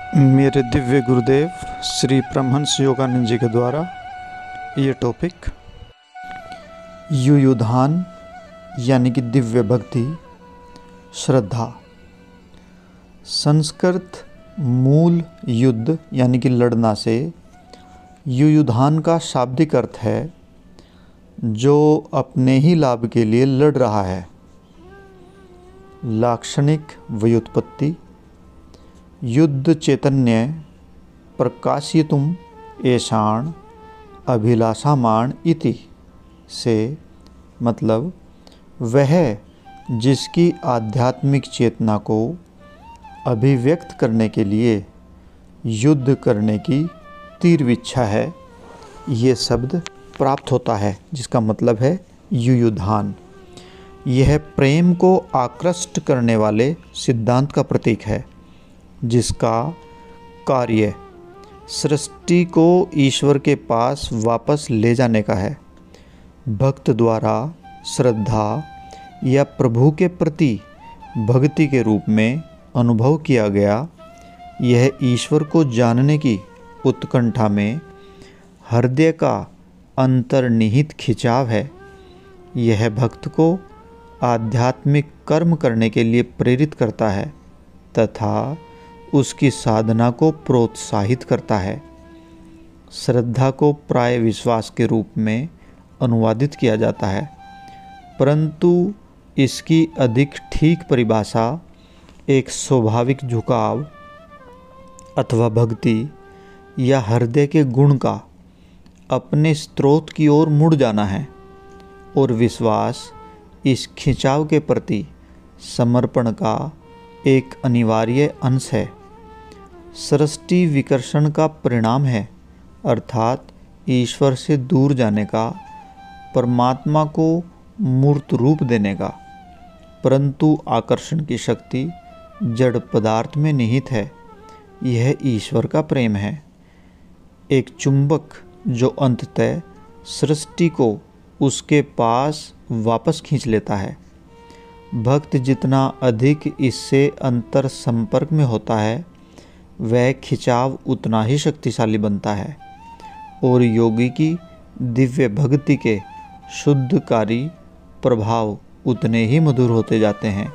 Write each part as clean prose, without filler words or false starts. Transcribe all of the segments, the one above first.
मेरे दिव्य गुरुदेव श्री परमहंस योगानंद जी के द्वारा ये टॉपिक युयुधान यानी कि दिव्य भक्ति श्रद्धा। संस्कृत मूल युद्ध यानी कि लड़ना से युयुधान का शाब्दिक अर्थ है जो अपने ही लाभ के लिए लड़ रहा है। लाक्षणिक व्युत्पत्ति युद्ध चैतन्य प्रकाशयितुम ऐषाण अभिलाषामाण इति से मतलब वह जिसकी आध्यात्मिक चेतना को अभिव्यक्त करने के लिए युद्ध करने की तीव्र इच्छा है, ये शब्द प्राप्त होता है, जिसका मतलब है युयुधान। यह प्रेम को आकृष्ट करने वाले सिद्धांत का प्रतीक है, जिसका कार्य सृष्टि को ईश्वर के पास वापस ले जाने का है। भक्त द्वारा श्रद्धा या प्रभु के प्रति भक्ति के रूप में अनुभव किया गया यह ईश्वर को जानने की उत्कंठा में हृदय का अंतर्निहित खिंचाव है। यह भक्त को आध्यात्मिक कर्म करने के लिए प्रेरित करता है तथा उसकी साधना को प्रोत्साहित करता है। श्रद्धा को प्राय विश्वास के रूप में अनुवादित किया जाता है, परंतु इसकी अधिक ठीक परिभाषा एक स्वाभाविक झुकाव अथवा भक्ति या हृदय के गुण का अपने स्रोत की ओर मुड़ जाना है, और विश्वास इस खिंचाव के प्रति समर्पण का एक अनिवार्य अंश है। सृष्टि विकर्षण का परिणाम है, अर्थात ईश्वर से दूर जाने का, परमात्मा को मूर्त रूप देने का। परंतु आकर्षण की शक्ति जड़ पदार्थ में निहित है। यह ईश्वर का प्रेम है, एक चुंबक जो अंततः सृष्टि को उसके पास वापस खींच लेता है। भक्त जितना अधिक इससे अंतर संपर्क में होता है, वह खिंचाव उतना ही शक्तिशाली बनता है, और योगी की दिव्य भक्ति के शुद्धकारी प्रभाव उतने ही मधुर होते जाते हैं।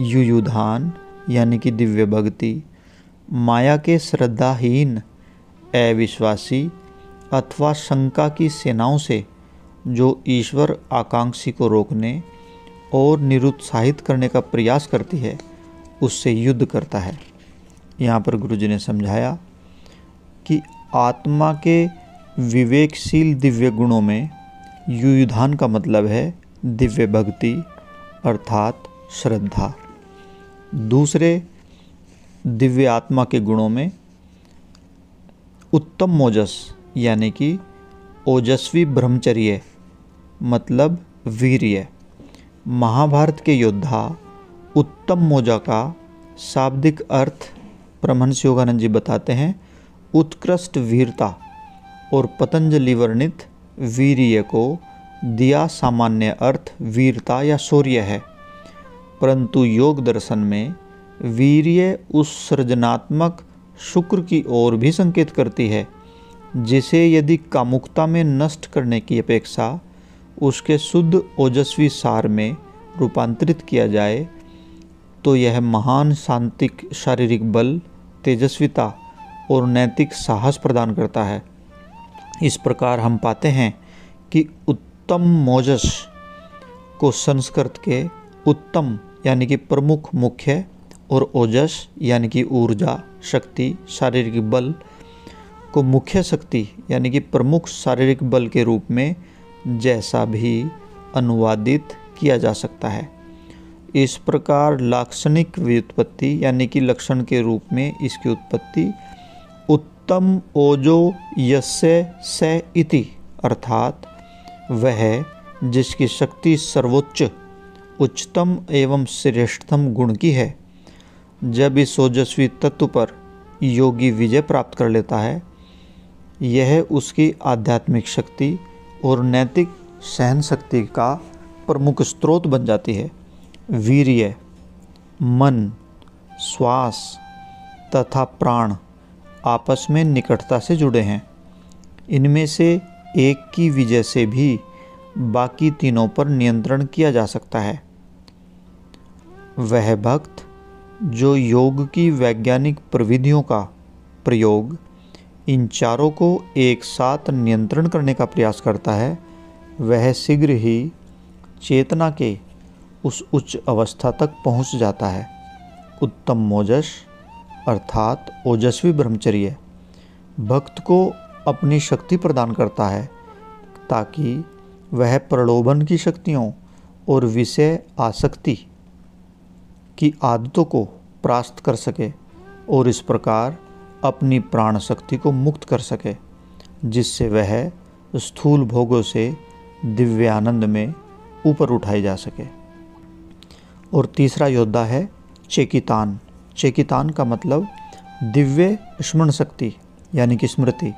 युयुधान यानी कि दिव्य भक्ति माया के श्रद्धाहीन, अविश्वासी अथवा शंका की सेनाओं से जो ईश्वर आकांक्षी को रोकने और निरुत्साहित करने का प्रयास करती है, उससे युद्ध करता है। यहाँ पर गुरुजी ने समझाया कि आत्मा के विवेकशील दिव्य गुणों में युयुधान का मतलब है दिव्य भक्ति अर्थात श्रद्धा। दूसरे दिव्य आत्मा के गुणों में उत्तम मोजस यानी कि ओजस्वी ब्रह्मचर्य मतलब वीर्य। महाभारत के योद्धा उत्तम मोजा का शाब्दिक अर्थ परमहंस योगानंद जी बताते हैं उत्कृष्ट वीरता, और पतंजलि वर्णित वीर्य को दिया सामान्य अर्थ वीरता या शौर्य है। परंतु योग दर्शन में वीर्य उस सृजनात्मक शुक्र की ओर भी संकेत करती है, जिसे यदि कामुकता में नष्ट करने की अपेक्षा उसके शुद्ध ओजस्वी सार में रूपांतरित किया जाए तो यह महान शांतिक शारीरिक बल, तेजस्विता और नैतिक साहस प्रदान करता है। इस प्रकार हम पाते हैं कि उत्तम मोजस को संस्कृत के उत्तम यानी कि प्रमुख मुख्य और ओजस यानी कि ऊर्जा शक्ति शारीरिक बल को मुख्य शक्ति यानी कि प्रमुख शारीरिक बल के रूप में जैसा भी अनुवादित किया जा सकता है। इस प्रकार लाक्षणिक व्युत्पत्ति यानी कि लक्षण के रूप में इसकी उत्पत्ति उत्तम ओजो यस्य स इति अर्थात वह जिसकी शक्ति सर्वोच्च उच्चतम एवं श्रेष्ठतम गुण की है। जब इस ओजस्वी तत्व पर योगी विजय प्राप्त कर लेता है, यह उसकी आध्यात्मिक शक्ति और नैतिक सहन शक्ति का प्रमुख स्रोत बन जाती है। वीर्य, मन, श्वास, तथा प्राण आपस में निकटता से जुड़े हैं। इनमें से एक की विजय से भी बाकी तीनों पर नियंत्रण किया जा सकता है। वह भक्त जो योग की वैज्ञानिक प्रविधियों का प्रयोग इन चारों को एक साथ नियंत्रण करने का प्रयास करता है, वह शीघ्र ही चेतना के उस उच्च अवस्था तक पहुंच जाता है। उत्तम मोजस अर्थात ओजस्वी ब्रह्मचर्य भक्त को अपनी शक्ति प्रदान करता है ताकि वह प्रलोभन की शक्तियों और विषय आसक्ति की आदतों को परास्त कर सके और इस प्रकार अपनी प्राण शक्ति को मुक्त कर सके, जिससे वह स्थूल भोगों से दिव्य आनंद में ऊपर उठाई जा सके। और तीसरा योद्धा है चेकितान। चेकितान का मतलब दिव्य स्मरण शक्ति यानी कि स्मृति।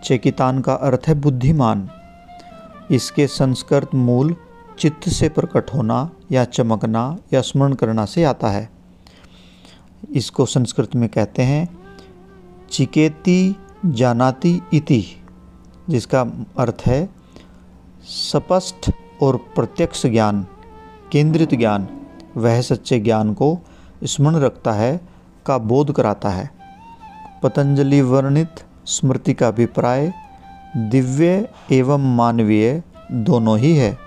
चेकितान का अर्थ है बुद्धिमान। इसके संस्कृत मूल चित्त से प्रकट होना या चमकना या स्मरण करना से आता है। इसको संस्कृत में कहते हैं चिकेति जानाति इति, जिसका अर्थ है स्पष्ट और प्रत्यक्ष ज्ञान, केंद्रित ज्ञान। वह सच्चे ज्ञान को स्मरण रखता है का बोध कराता है। पतंजलि वर्णित स्मृति का अभिप्राय दिव्य एवं मानवीय दोनों ही है।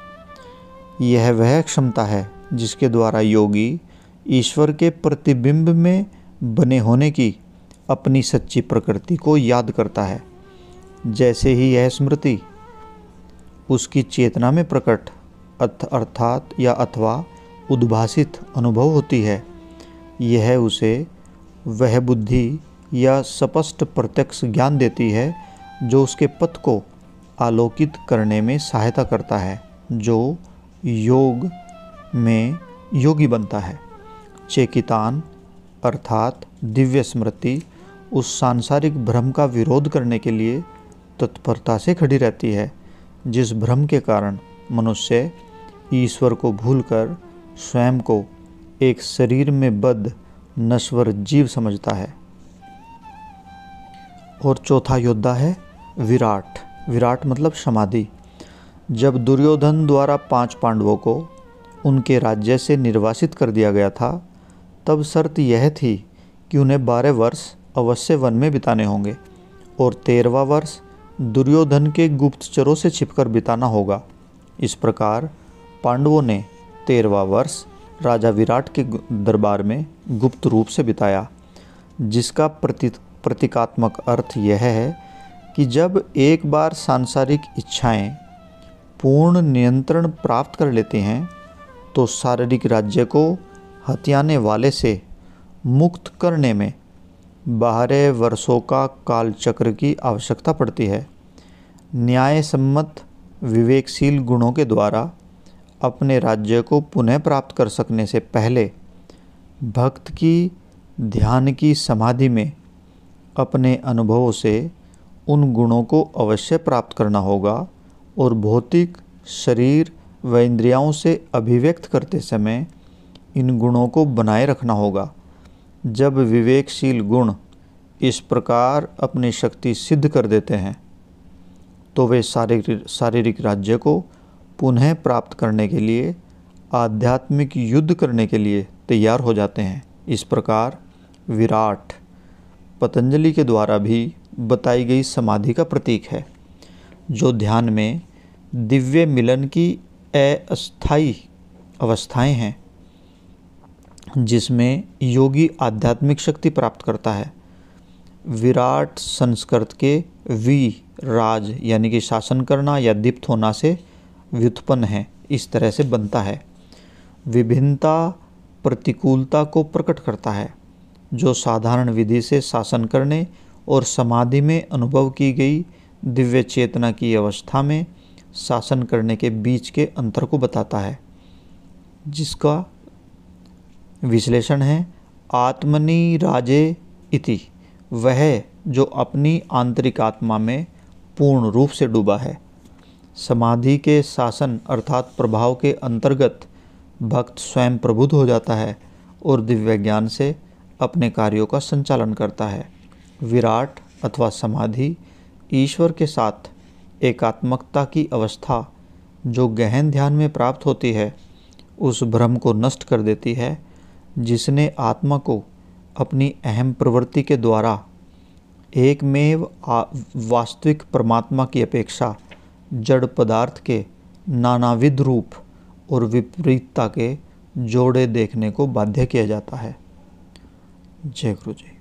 यह वह क्षमता है जिसके द्वारा योगी ईश्वर के प्रतिबिंब में बने होने की अपनी सच्ची प्रकृति को याद करता है। जैसे ही यह स्मृति उसकी चेतना में प्रकट अर्थात या अथवा उद्भासित अनुभव होती है, यह उसे वह बुद्धि या स्पष्ट प्रत्यक्ष ज्ञान देती है जो उसके पथ को आलोकित करने में सहायता करता है, जो योग में योगी बनता है। चेकितान अर्थात दिव्य स्मृति उस सांसारिक भ्रम का विरोध करने के लिए तत्परता से खड़ी रहती है, जिस भ्रम के कारण मनुष्य ईश्वर को भूलकर स्वयं को एक शरीर में बद्ध नश्वर जीव समझता है। और चौथा योद्धा है विराट। विराट मतलब समाधि। जब दुर्योधन द्वारा 5 पांडवों को उनके राज्य से निर्वासित कर दिया गया था, तब शर्त यह थी कि उन्हें 12 वर्ष अवश्य वन में बिताने होंगे और 13वां वर्ष दुर्योधन के गुप्तचरों से छिपकर बिताना होगा। इस प्रकार पांडवों ने 13वां वर्ष राजा विराट के दरबार में गुप्त रूप से बिताया, जिसका प्रतीकात्मक अर्थ यह है कि जब एक बार सांसारिक इच्छाएं पूर्ण नियंत्रण प्राप्त कर लेती हैं तो शारीरिक राज्य को हथियाने वाले से मुक्त करने में 12 वर्षों का कालचक्र की आवश्यकता पड़ती है। न्याय सम्मत विवेकशील गुणों के द्वारा अपने राज्य को पुनः प्राप्त कर सकने से पहले भक्त की ध्यान की समाधि में अपने अनुभवों से उन गुणों को अवश्य प्राप्त करना होगा और भौतिक शरीर व इंद्रियों से अभिव्यक्त करते समय इन गुणों को बनाए रखना होगा। जब विवेकशील गुण इस प्रकार अपनी शक्ति सिद्ध कर देते हैं तो वे शारीरिक राज्य को पुनः प्राप्त करने के लिए आध्यात्मिक युद्ध करने के लिए तैयार हो जाते हैं। इस प्रकार विराट पतंजलि के द्वारा भी बताई गई समाधि का प्रतीक है, जो ध्यान में दिव्य मिलन की अस्थायी अवस्थाएं हैं, जिसमें योगी आध्यात्मिक शक्ति प्राप्त करता है। विराट संस्कृत के वी राज यानी कि शासन करना या दीप्त होना से व्युत्पन्न है। इस तरह से बनता है। विभिन्नता प्रतिकूलता को प्रकट करता है, जो साधारण विधि से शासन करने और समाधि में अनुभव की गई दिव्य चेतना की अवस्था में शासन करने के बीच के अंतर को बताता है, जिसका विश्लेषण है आत्मनि राजे इति, वह जो अपनी आंतरिक आत्मा में पूर्ण रूप से डूबा है। समाधि के शासन अर्थात प्रभाव के अंतर्गत भक्त स्वयं प्रबुद्ध हो जाता है और दिव्य ज्ञान से अपने कार्यों का संचालन करता है। विराट अथवा समाधि ईश्वर के साथ एकात्मकता की अवस्था जो गहन ध्यान में प्राप्त होती है, उस भ्रम को नष्ट कर देती है जिसने आत्मा को अपनी अहम प्रवृत्ति के द्वारा एकमेव वास्तविक परमात्मा की अपेक्षा जड़ पदार्थ के नानाविध रूप और विपरीतता के जोड़े देखने को बाध्य किया जाता है। जय गुरु जी।